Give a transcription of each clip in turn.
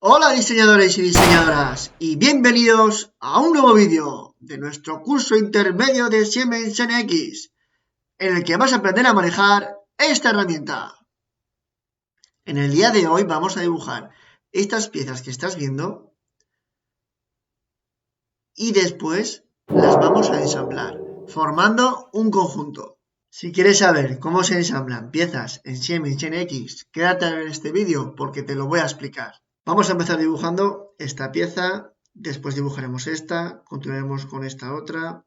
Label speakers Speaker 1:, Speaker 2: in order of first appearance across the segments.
Speaker 1: Hola diseñadores y diseñadoras y bienvenidos a un nuevo vídeo de nuestro curso intermedio de Siemens NX en el que vas a aprender a manejar esta herramienta. En el día de hoy vamos a dibujar estas piezas que estás viendo y después las vamos a ensamblar formando un conjunto. Si quieres saber cómo se ensamblan piezas en Siemens NX, quédate a ver este vídeo porque te lo voy a explicar. Vamos a empezar dibujando esta pieza, después dibujaremos esta, continuaremos con esta otra,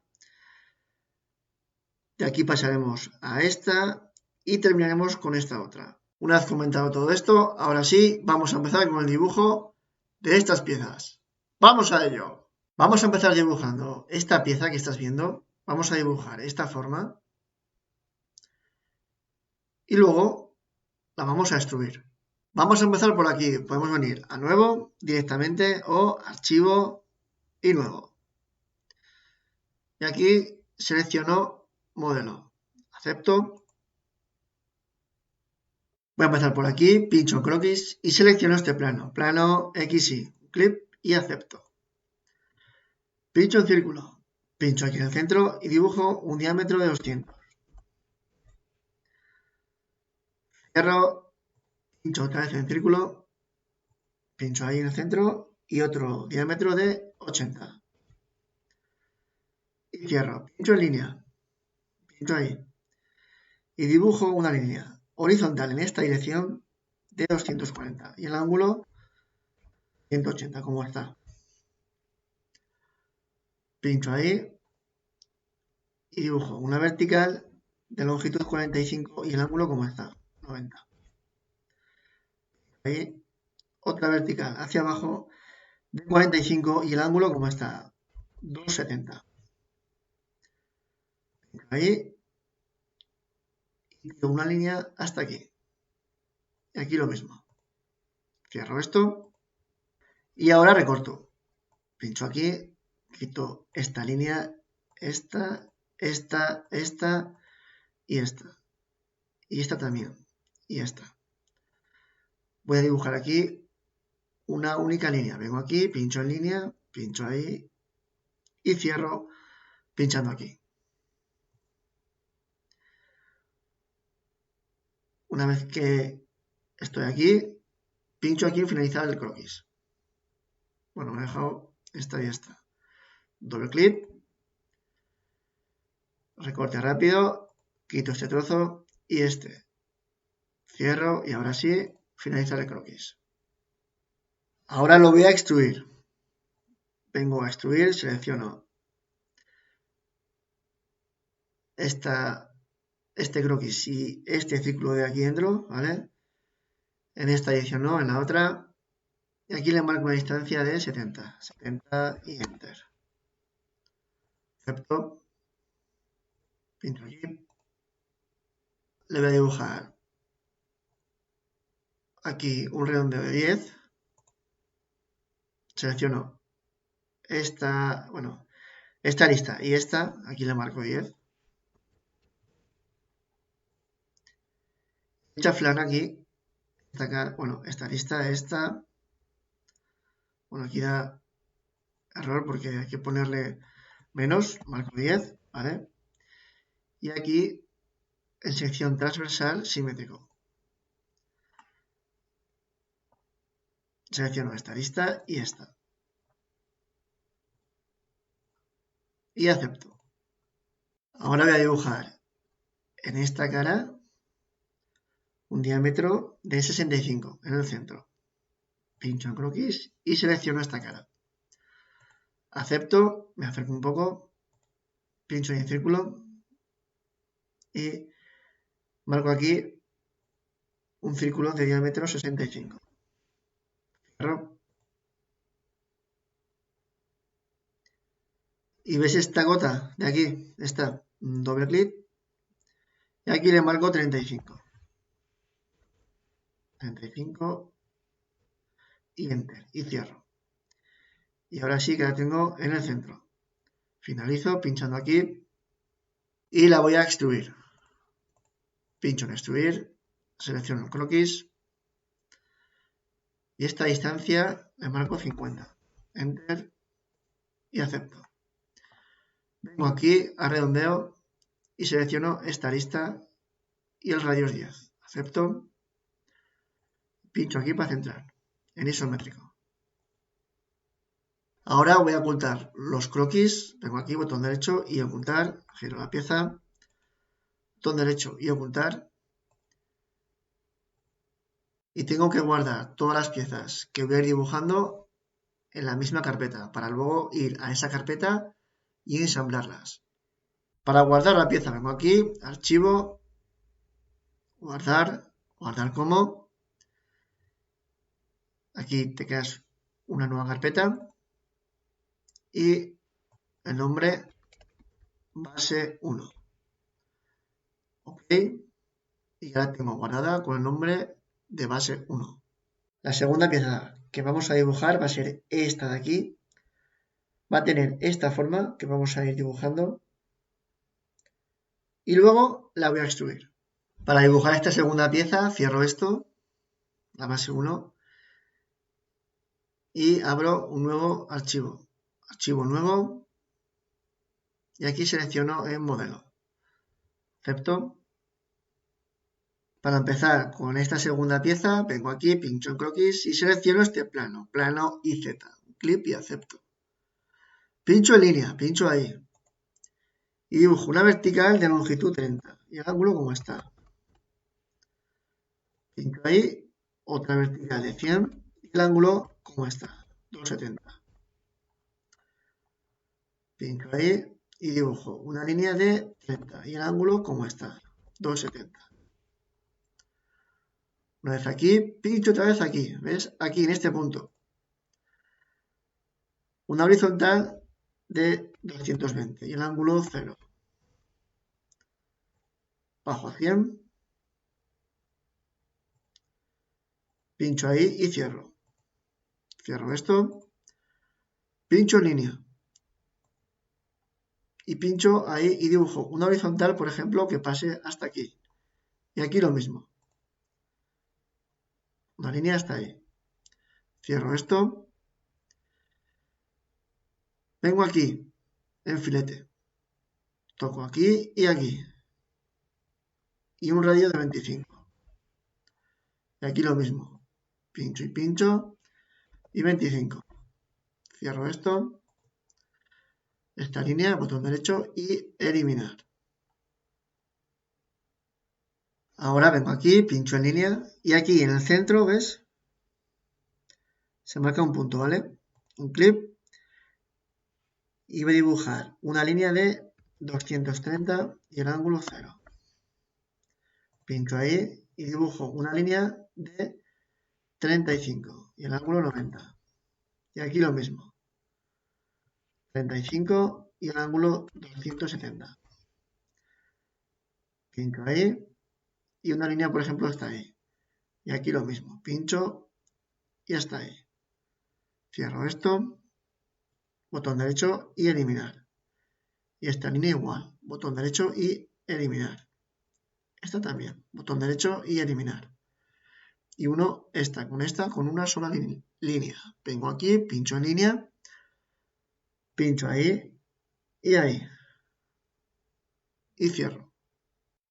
Speaker 1: de aquí pasaremos a esta y terminaremos con esta otra. Una vez comentado todo esto, ahora sí, vamos a empezar con el dibujo de estas piezas. ¡Vamos a ello! Vamos a empezar dibujando esta pieza que estás viendo, vamos a dibujar esta forma y luego la vamos a extruir. Vamos a empezar por aquí, podemos venir a nuevo directamente o archivo y nuevo. Y aquí selecciono modelo, acepto. Voy a empezar por aquí, pincho en croquis y selecciono este plano, plano XY, clip y acepto. Pincho en círculo, pincho aquí en el centro y dibujo un diámetro de 200. Cierro, pincho otra vez en círculo, pincho ahí en el centro y otro diámetro de 80. Y cierro, pincho en línea, pincho ahí y dibujo una línea horizontal en esta dirección de 240 y el ángulo 180 como está. Pincho ahí y dibujo una vertical de longitud 45 y el ángulo como está, 90. Ahí otra vertical hacia abajo de 45 y el ángulo como está, 270. Ahí y una línea hasta aquí. Y aquí lo mismo. Cierro esto y ahora recorto. Pincho aquí, quito esta línea, esta y esta. Y esta también. Y esta. Voy a dibujar aquí una única línea. Vengo aquí, pincho en línea, pincho ahí y cierro pinchando aquí. Una vez que estoy aquí, pincho aquí en finalizar el croquis. Bueno, me he dejado esta y esta. Doble clic, recorte rápido, quito este trozo y este. Cierro y ahora sí, finalizar el croquis. Ahora lo voy a extruir. Vengo a extruir, selecciono este croquis y este círculo de aquí dentro, ¿vale? En esta edición no, en la otra. Y aquí le marco una distancia de 70. 70 y Enter. Acepto. Pinto aquí. Le voy a dibujar aquí un redondeo de 10. Selecciono esta, bueno, esta lista y esta. Aquí le marco 10. Esta flana aquí. Esta lista, esta. Bueno, aquí da error porque hay que ponerle menos, marco 10, ¿vale? Y aquí en sección transversal simétrico. Selecciono esta lista y esta. Y acepto. Ahora voy a dibujar en esta cara un diámetro de 65 en el centro. Pincho en croquis y selecciono esta cara. Acepto, me acerco un poco, pincho en círculo y marco aquí un círculo de diámetro 65. Cierro. Y ves esta gota de aquí, esta, doble clic y aquí le marco 35. 35 y Enter y cierro. Y ahora sí que la tengo en el centro. Finalizo pinchando aquí y la voy a extruir. Pincho en extruir, selecciono el croquis Y esta distancia le marco 50. Enter y acepto. Vengo aquí a redondeo y selecciono esta lista y el radio es 10. Acepto. Pincho aquí para centrar en isométrico. Ahora voy a ocultar los croquis. Vengo aquí, botón derecho y ocultar. Giro la pieza. Botón derecho y ocultar. Y tengo que guardar todas las piezas que voy a ir dibujando en la misma carpeta para luego ir a esa carpeta y ensamblarlas. Para guardar la pieza vengo aquí, archivo, guardar, guardar como. Aquí te creas una nueva carpeta y el nombre base 1. Ok, y ya la tengo guardada con el nombre de base 1. La segunda pieza que vamos a dibujar va a ser esta de aquí. Va a tener esta forma que vamos a ir dibujando y luego la voy a extruir. Para dibujar esta segunda pieza cierro esto, la base 1, y abro un nuevo archivo. Archivo nuevo y aquí selecciono el modelo. Acepto. Para empezar con esta segunda pieza vengo aquí, pincho en croquis y selecciono este plano, plano IZ. Clip y acepto. Pincho en línea, pincho ahí. Y dibujo una vertical de longitud 30 y el ángulo como está. Pincho ahí, otra vertical de 100 y el ángulo como está, 270. Pincho ahí y dibujo una línea de 30 y el ángulo como está, 270. Una vez aquí, pincho otra vez aquí, ¿ves? Aquí en este punto. Una horizontal de 220 y el ángulo 0. Bajo a 100. Pincho ahí y cierro. Cierro esto. Pincho en línea. Y pincho ahí y dibujo una horizontal, por ejemplo, que pase hasta aquí. Y aquí lo mismo. Una línea hasta ahí. Cierro esto. Vengo aquí, en filete. Toco aquí y aquí. Y un radio de 25. Y aquí lo mismo. Pincho y pincho. Y 25. Cierro esto. Esta línea, botón derecho y eliminar. Ahora vengo aquí, pincho en línea y aquí en el centro, ¿ves? Se marca un punto, ¿vale? Un clip y voy a dibujar una línea de 230 y el ángulo 0. Pincho ahí y dibujo una línea de 35 y el ángulo 90. Y aquí lo mismo. 35 y el ángulo 270. Pincho ahí y una línea, por ejemplo, está ahí. Y aquí lo mismo. Pincho y está ahí. Cierro esto. Botón derecho y eliminar. Y esta línea igual. Botón derecho y eliminar. Esta también. Botón derecho y eliminar. Y uno esta con una sola línea. Vengo aquí, pincho en línea. Pincho ahí y ahí. Y cierro.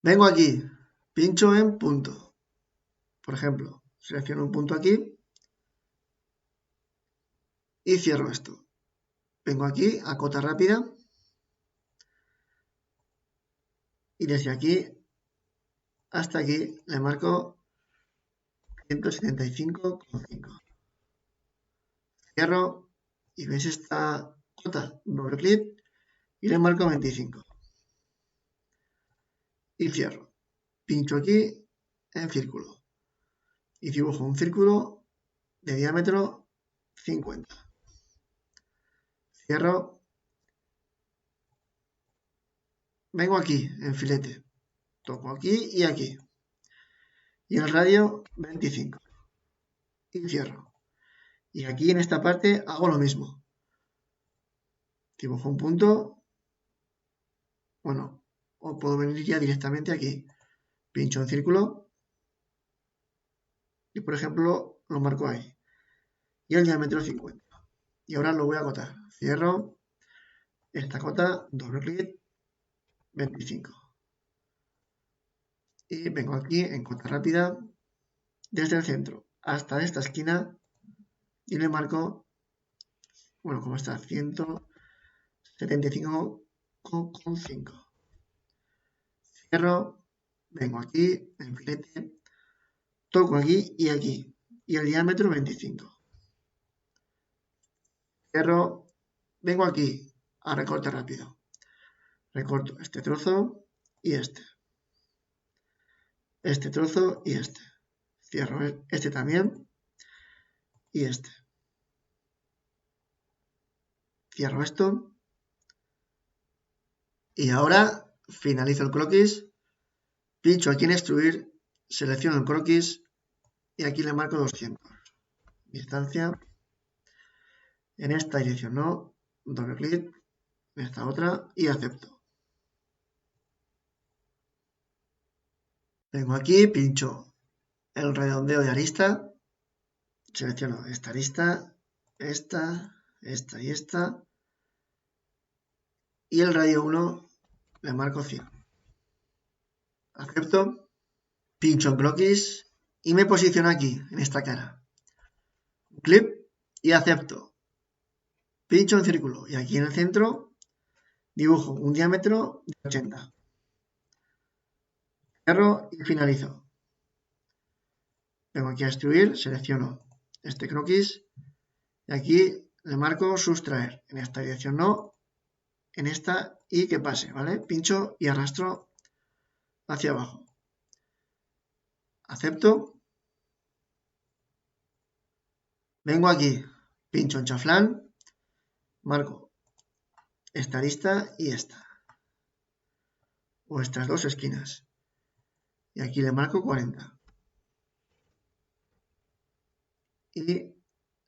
Speaker 1: Vengo aquí, pincho en punto. Por ejemplo, selecciono un punto aquí y cierro esto. Vengo aquí a cota rápida y desde aquí hasta aquí le marco 175,5. Cierro y veis esta cota, doble clic y le marco 25. Y cierro. Pincho aquí en círculo y dibujo un círculo de diámetro 50. Cierro. Vengo aquí en filete. Toco aquí y aquí. Y el radio 25. Y cierro. Y aquí en esta parte hago lo mismo. Dibujo un punto. Bueno, o puedo venir ya directamente aquí. Pincho en círculo. Y por ejemplo lo marco ahí. y el diámetro 50. Y ahora lo voy a acotar. Cierro esta cota, doble clic, 25. Y vengo aquí en cota rápida, desde el centro hasta esta esquina y le marco, bueno, como está, 175,5. Cierro, vengo aquí, en filete, toco aquí y el diámetro 25. Cierro, vengo aquí a recorte rápido. Recorto este trozo y este trozo y este. Cierro este también y este. Cierro esto. Y ahora finalizo el croquis. Pincho aquí en extruir, selecciono el croquis y aquí le marco 200. Distancia. En esta dirección no. Doble clic. En esta otra y acepto. Vengo aquí, pincho el redondeo de arista. Selecciono esta arista, esta y esta. Y el radio 1 le marco 100. Acepto. Pincho en croquis y me posiciono aquí, en esta cara. Clip y acepto. Pincho en círculo y aquí en el centro dibujo un diámetro de 80. Cierro y finalizo. Vengo aquí a extruir, selecciono este croquis y aquí le marco sustraer. En esta dirección no, en esta y que pase, ¿vale? Pincho y arrastro hacia abajo. Acepto. Vengo aquí, pincho en chaflán, marco esta arista y esta. O estas dos esquinas. Y aquí le marco 40. Y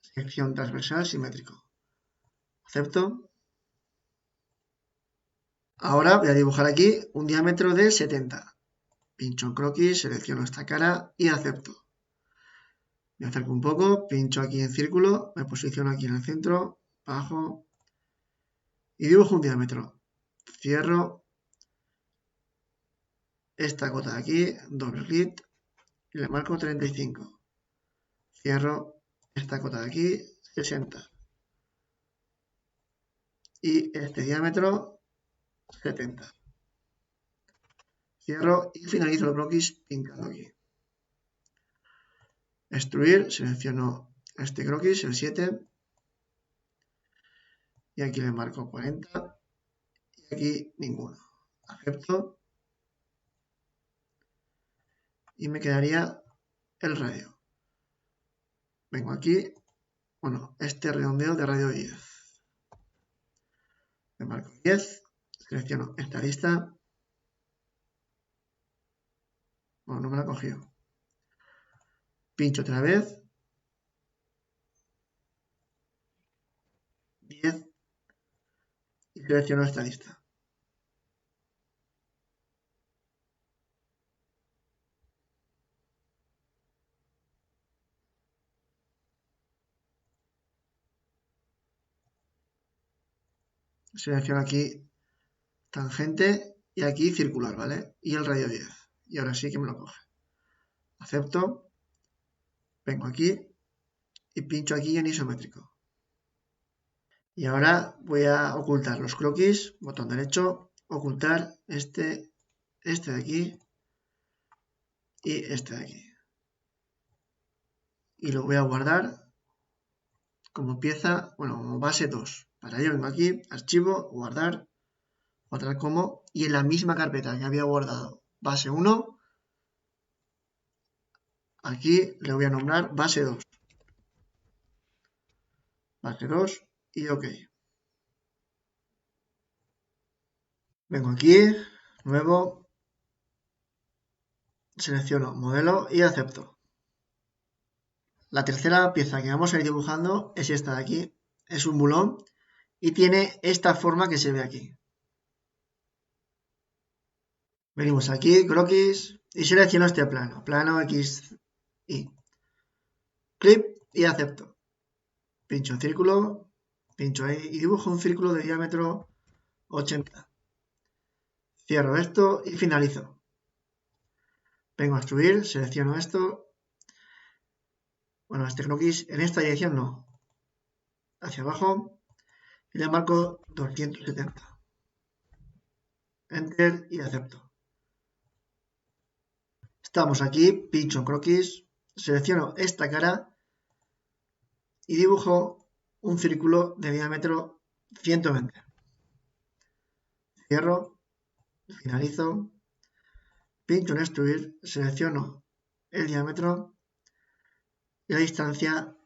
Speaker 1: sección transversal simétrico. Acepto. Ahora voy a dibujar aquí un diámetro de 70. Pincho en croquis, selecciono esta cara y acepto. Me acerco un poco, pincho aquí en círculo, me posiciono aquí en el centro, bajo y dibujo un diámetro. Cierro esta cota de aquí, doble clic y le marco 35. Cierro esta cota de aquí, 60. Y este diámetro, 70. Cierro y finalizo el croquis pintando aquí. Extruir, selecciono este croquis, el 7. Y aquí le marco 40. Y aquí ninguno. Acepto. Y me quedaría el radio. Vengo aquí. Bueno, este redondeo de radio 10. Me marco 10. Selecciono esta lista. Bueno, no me la ha cogido. Pincho otra vez. 10. Y selecciono esta lista. Selecciono aquí tangente y aquí circular, ¿vale? Y el radio 10. Y ahora sí que me lo coge. Acepto. Vengo aquí y pincho aquí en isométrico. Y ahora voy a ocultar los croquis, botón derecho, ocultar este de aquí y este de aquí. Y lo voy a guardar como pieza, bueno, como base 2. Para ello vengo aquí, archivo, guardar como, y en la misma carpeta que había guardado base 1, aquí le voy a nombrar base 2. Base 2 y OK. Vengo aquí, nuevo, selecciono modelo y acepto. La tercera pieza que vamos a ir dibujando es esta de aquí. Es un bulón y tiene esta forma que se ve aquí. Venimos aquí, croquis, y selecciono este plano. Plano X, Y. Clip y acepto. pincho en círculo, pincho ahí y dibujo un círculo de diámetro 80. Cierro esto y finalizo. Vengo a extruir, selecciono esto. Bueno, este croquis en esta dirección no. Hacia abajo y le marco 270. Enter y acepto. Estamos aquí, pincho en croquis, selecciono esta cara y dibujo un círculo de diámetro 120. Cierro, finalizo, pincho en extruir, selecciono el diámetro y la distancia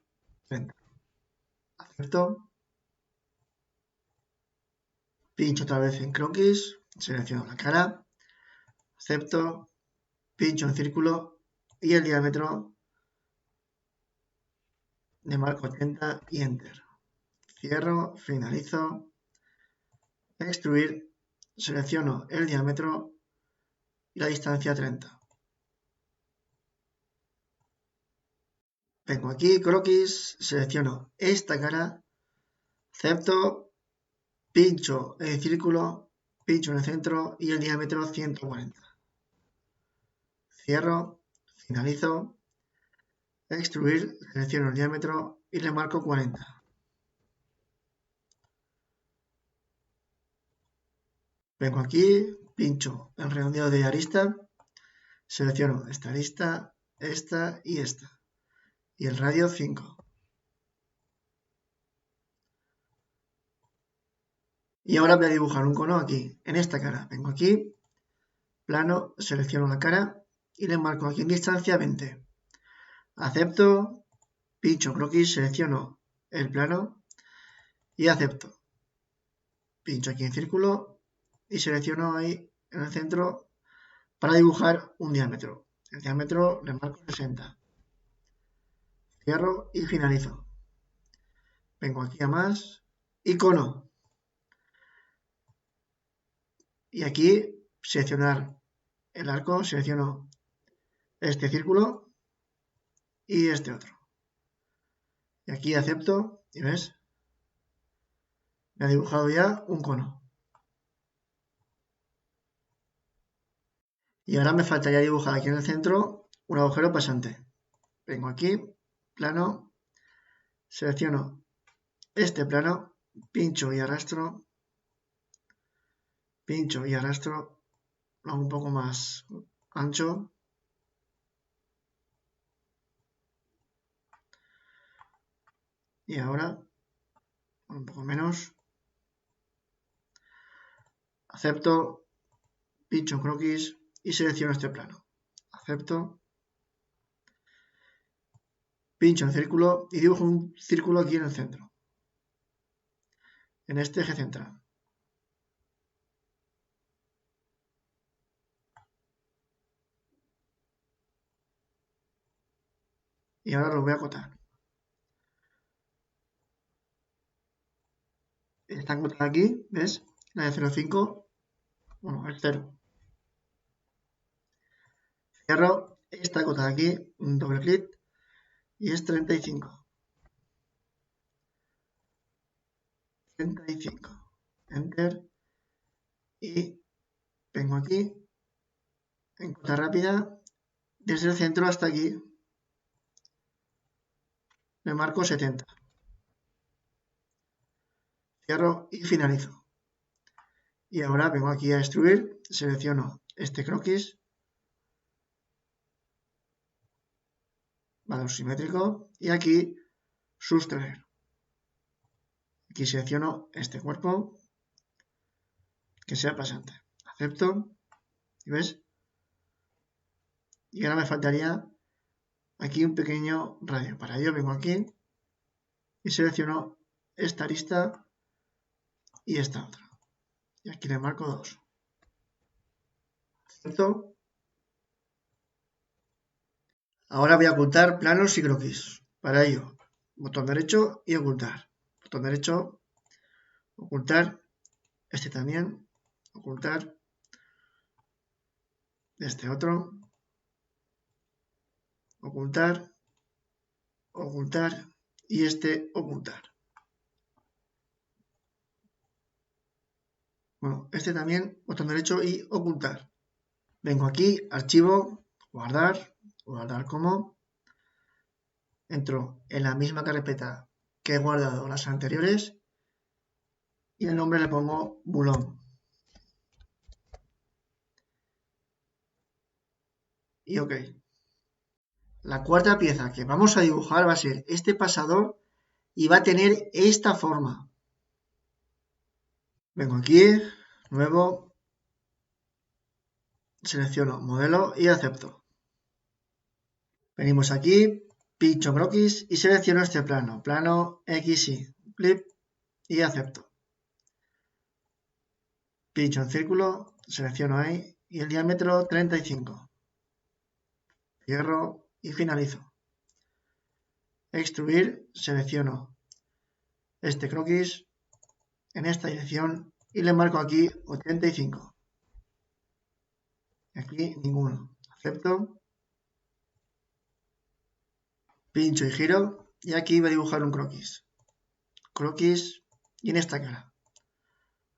Speaker 1: 30. Acepto. Pincho otra vez en croquis, selecciono la cara, acepto, pincho en círculo y el diámetro le marco 80 y enter. Cierro, finalizo, extruir, selecciono el diámetro y la distancia 30. Vengo aquí, croquis, selecciono esta cara, acepto, pincho en círculo, pincho en el centro y el diámetro 140. Cierro, finalizo, extruir, selecciono el diámetro y le marco 40. Vengo aquí, pincho el redondeo de arista, selecciono esta arista, esta y esta. Y el radio 5. Y ahora voy a dibujar un cono aquí, en esta cara. Vengo aquí, plano, selecciono la cara y le marco aquí en distancia 20. Acepto, pincho croquis, selecciono el plano y acepto. Pincho aquí en círculo y selecciono ahí en el centro para dibujar un diámetro. El diámetro le marco 60. Cierro y finalizo. Vengo aquí a más, icono. Y aquí seleccionar el arco, selecciono este círculo y este otro. Y aquí acepto y ves, me ha dibujado ya un cono. Y ahora me faltaría dibujar aquí en el centro un agujero pasante. Vengo aquí, plano, selecciono este plano, pincho y arrastro, lo hago un poco más ancho. Y ahora un poco menos. Acepto, pincho en croquis y selecciono este plano. Acepto, pincho en círculo y dibujo un círculo aquí en el centro, en este eje central. Y ahora lo voy a acotar. Está acotada aquí, ¿ves? La de 0,5, bueno, es 0. Cierro, está acotada aquí, un doble clic y es 35. 35. Enter. Y vengo aquí, en cota rápida, desde el centro hasta aquí, me marco 70. Cierro y finalizo. Y ahora vengo aquí a extruir, selecciono este croquis, valor simétrico, y aquí sustraer. Aquí selecciono este cuerpo, que sea pasante. Acepto, ¿y ves? Y ahora me faltaría aquí un pequeño radio. Para ello vengo aquí y selecciono esta arista y esta otra. Y aquí le marco 2. Acepto. Ahora voy a ocultar planos y croquis. Para ello, botón derecho y ocultar. Botón derecho, ocultar. Este también, ocultar. Este otro, ocultar, ocultar y este ocultar. Bueno, este también, botón derecho y ocultar. Vengo aquí, archivo, guardar, guardar como. Entro en la misma carpeta que he guardado las anteriores y el nombre le pongo Bulón. Y OK. La cuarta pieza que vamos a dibujar va a ser este pasador y va a tener esta forma. Vengo aquí, nuevo, selecciono modelo y acepto. Venimos aquí, pincho croquis y selecciono este plano, plano XY, clip y acepto. Pincho en círculo, selecciono ahí y el diámetro 35. Cierro y finalizo. Extruir, selecciono este croquis en esta dirección y le marco aquí 85. Aquí ninguno. Acepto. Pincho y giro y aquí voy a dibujar un croquis. Croquis y en esta cara.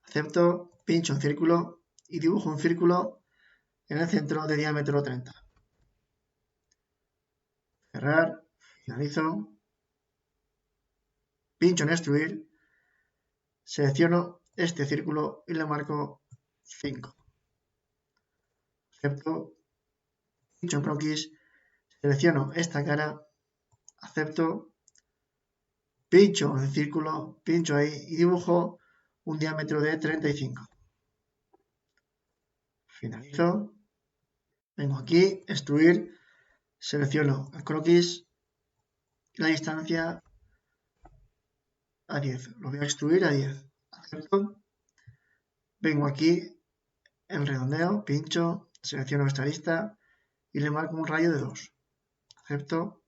Speaker 1: Acepto, pincho en círculo y dibujo un círculo en el centro de diámetro 30. Cerrar, finalizo. Pincho en extruir, selecciono este círculo y le marco 5. Acepto, pincho en croquis, selecciono esta cara, acepto, pincho en el círculo, pincho ahí y dibujo un diámetro de 35. Finalizo, vengo aquí, extruir, selecciono el croquis y la distancia a 10. Lo voy a extruir a 10. Acepto, vengo aquí, en redondeo, pincho, selecciono esta lista y le marco un rayo de 2. Acepto.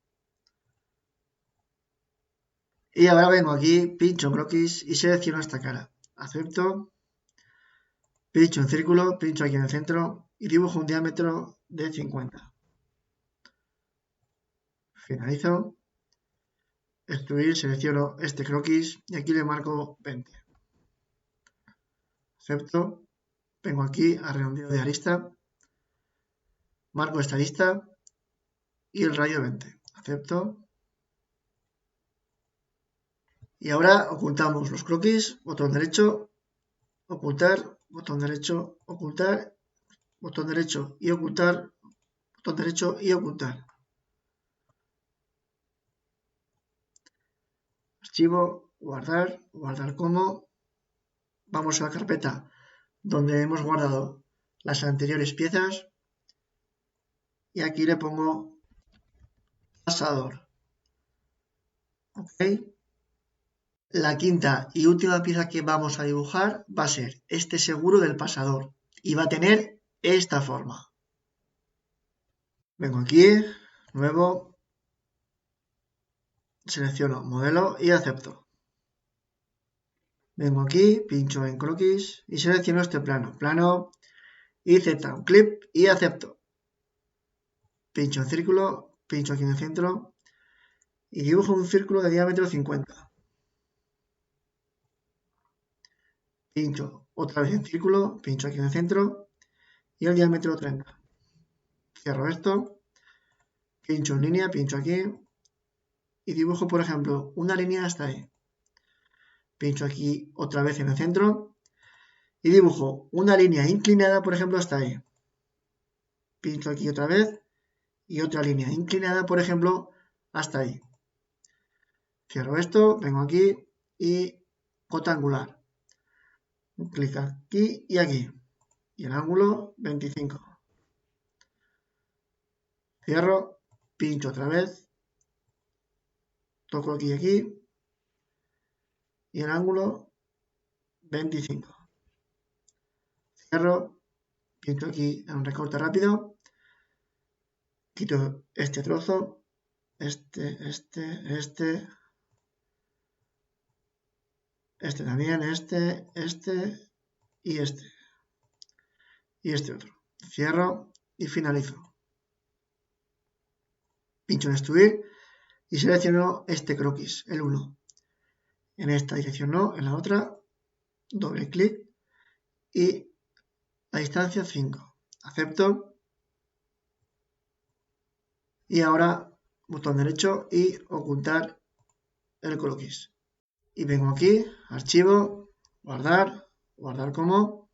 Speaker 1: Y ahora vengo aquí, pincho en croquis y selecciono esta cara. Acepto. Pincho en círculo, pincho aquí en el centro y dibujo un diámetro de 50. Finalizo. Extruir, selecciono este croquis y aquí le marco 20. Acepto. Vengo aquí a redondeo de arista. Marco esta lista y el rayo 20. Acepto. Y ahora ocultamos los croquis, botón derecho, ocultar, botón derecho, ocultar, botón derecho y ocultar, botón derecho y ocultar. Archivo, guardar, guardar como. Vamos a la carpeta donde hemos guardado las anteriores piezas y aquí le pongo pasador. OK. La quinta y última pieza que vamos a dibujar va a ser este seguro del pasador y va a tener esta forma. Vengo aquí, nuevo, selecciono modelo y acepto. Vengo aquí, pincho en croquis y selecciono este plano, plano y Z, un clip y acepto. Pincho en círculo, pincho aquí en el centro y dibujo un círculo de diámetro 50. Pincho otra vez en círculo, pincho aquí en el centro y el diámetro 30. Cierro esto, pincho en línea, pincho aquí y dibujo, por ejemplo, una línea hasta ahí. Pincho aquí otra vez en el centro y dibujo una línea inclinada, por ejemplo, hasta ahí. Pincho aquí otra vez y otra línea inclinada, por ejemplo, hasta ahí. Cierro esto, vengo aquí y cota angular. Clic aquí y aquí. Y el ángulo 25. Cierro, pincho otra vez, toco aquí y aquí y el ángulo 25. Cierro, pincho aquí en un recorte rápido, quito este trozo, este también, este y este. Y este otro. Cierro y finalizo. Pincho en extruir y selecciono este croquis, el 1. En esta dirección no, en la otra, doble clic y la distancia 5. Acepto. Y ahora botón derecho y ocultar el croquis. Y vengo aquí, archivo, guardar, guardar como.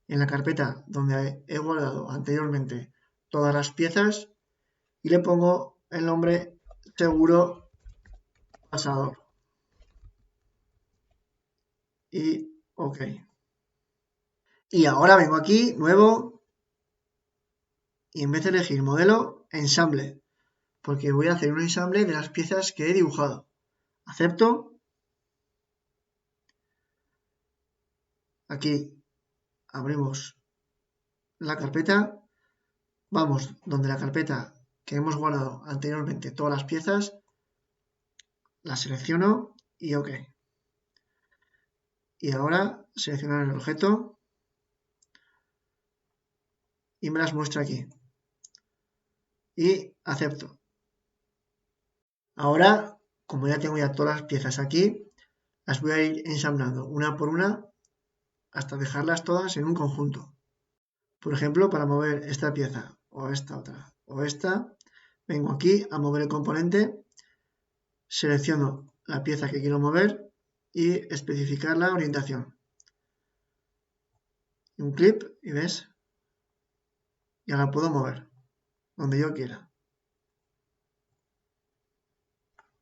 Speaker 1: En la carpeta donde he guardado anteriormente todas las piezas y le pongo el nombre seguro pasador. Y OK. Y ahora vengo aquí, nuevo, y en vez de elegir modelo, ensamble, porque voy a hacer un ensamble de las piezas que he dibujado. Acepto. Aquí abrimos la carpeta, vamos donde la carpeta que hemos guardado anteriormente todas las piezas, las selecciono y OK. Y ahora seleccionar el objeto y me las muestra aquí. Y acepto. Ahora, como ya tengo todas las piezas aquí, las voy a ir ensamblando una por una hasta dejarlas todas en un conjunto. Por ejemplo, para mover esta pieza o esta otra o esta, vengo aquí a mover el componente, selecciono la pieza que quiero mover y especificar la orientación. Un clip y ves, ya la puedo mover donde yo quiera.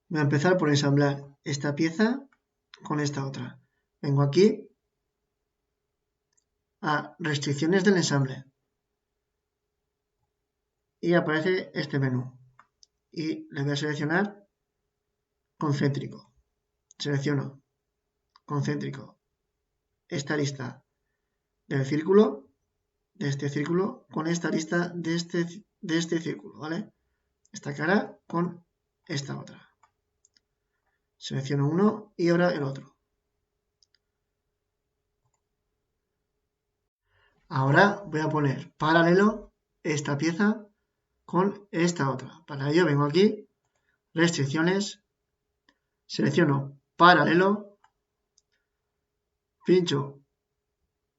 Speaker 1: Voy a empezar por ensamblar esta pieza con esta otra. Vengo aquí a restricciones del ensamble y aparece este menú y le voy a seleccionar concéntrico. Selecciono concéntrico esta lista del círculo, de este círculo, con esta lista de este círculo, ¿vale? Esta cara con esta otra. Selecciono uno y ahora el otro. Ahora voy a poner paralelo esta pieza con esta otra. Para ello vengo aquí, restricciones, selecciono paralelo, pincho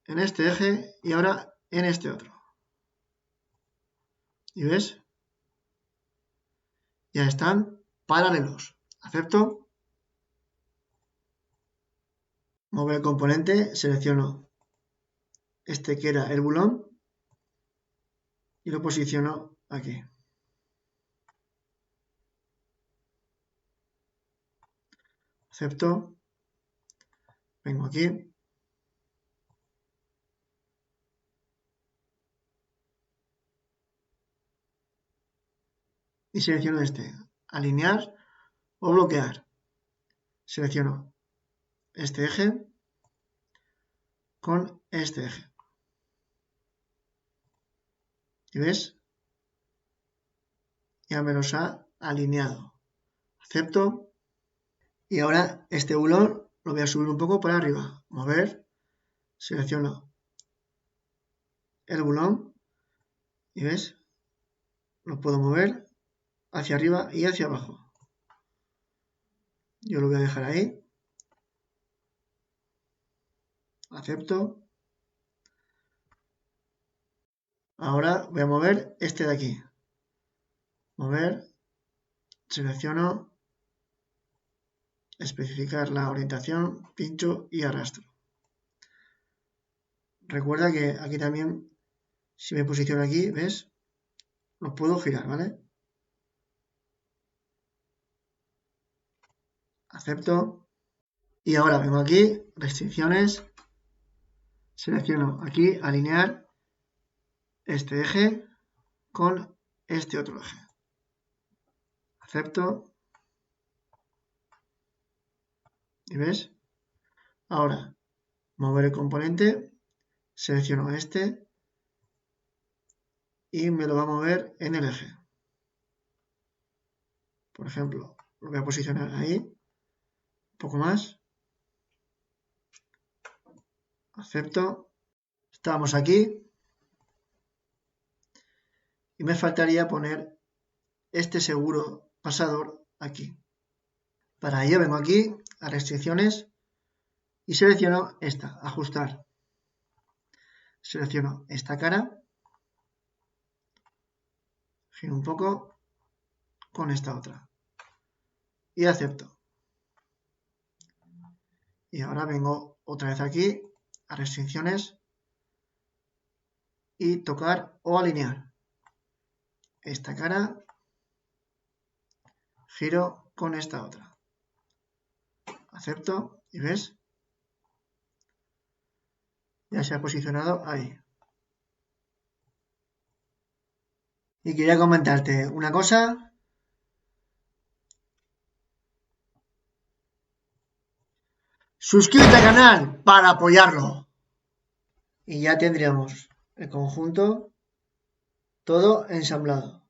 Speaker 1: en este eje y ahora en este otro. ¿Y ves? Ya están paralelos. Acepto. Mover el componente, selecciono este que era el bulón y lo posiciono aquí. Acepto. Vengo aquí. Y selecciono este, alinear o bloquear. Selecciono este eje con este eje. ¿Y ves? Ya me los ha alineado. Acepto. Y ahora este bulón lo voy a subir un poco para arriba. Mover. Selecciono el bulón. ¿Y ves? Lo puedo mover hacia arriba y hacia abajo. Yo lo voy a dejar ahí. Acepto. Ahora voy a mover este de aquí. Mover. Selecciono. Especificar la orientación. Pincho y arrastro. Recuerda que aquí también, si me posiciono aquí, ¿ves? Lo puedo girar, ¿vale? Acepto. Y ahora vengo aquí, restricciones. Selecciono aquí, alinear este eje con este otro eje. Acepto. ¿Y ves? Ahora, mover el componente. Selecciono este y me lo va a mover en el eje. Por ejemplo, lo voy a posicionar ahí, un poco más. Acepto. Estamos aquí. Y me faltaría poner este seguro pasador aquí. Para ello vengo aquí a restricciones y selecciono esta, ajustar. Selecciono esta cara, giro un poco con esta otra y acepto. Y ahora vengo otra vez aquí a restricciones y tocar o alinear. Esta cara, giro con esta otra. Acepto y ¿ves? Ya se ha posicionado ahí. Y quería comentarte una cosa. Suscríbete al canal para apoyarlo. Y ya tendríamos el conjunto todo ensamblado.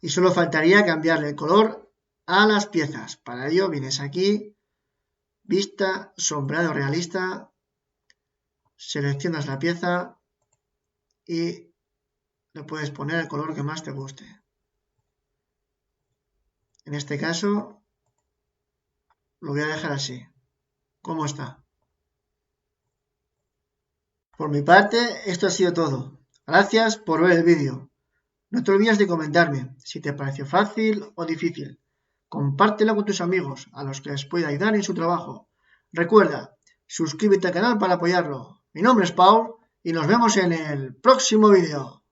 Speaker 1: Y solo faltaría cambiarle el color a las piezas. Para ello vienes aquí, vista, sombreado realista, seleccionas la pieza y le puedes poner el color que más te guste. En este caso lo voy a dejar así, como está. Por mi parte, esto ha sido todo. Gracias por ver el vídeo. No te olvides de comentarme si te pareció fácil o difícil. Compártelo con tus amigos, a los que les pueda ayudar en su trabajo. Recuerda, suscríbete al canal para apoyarlo. Mi nombre es Paul y nos vemos en el próximo vídeo.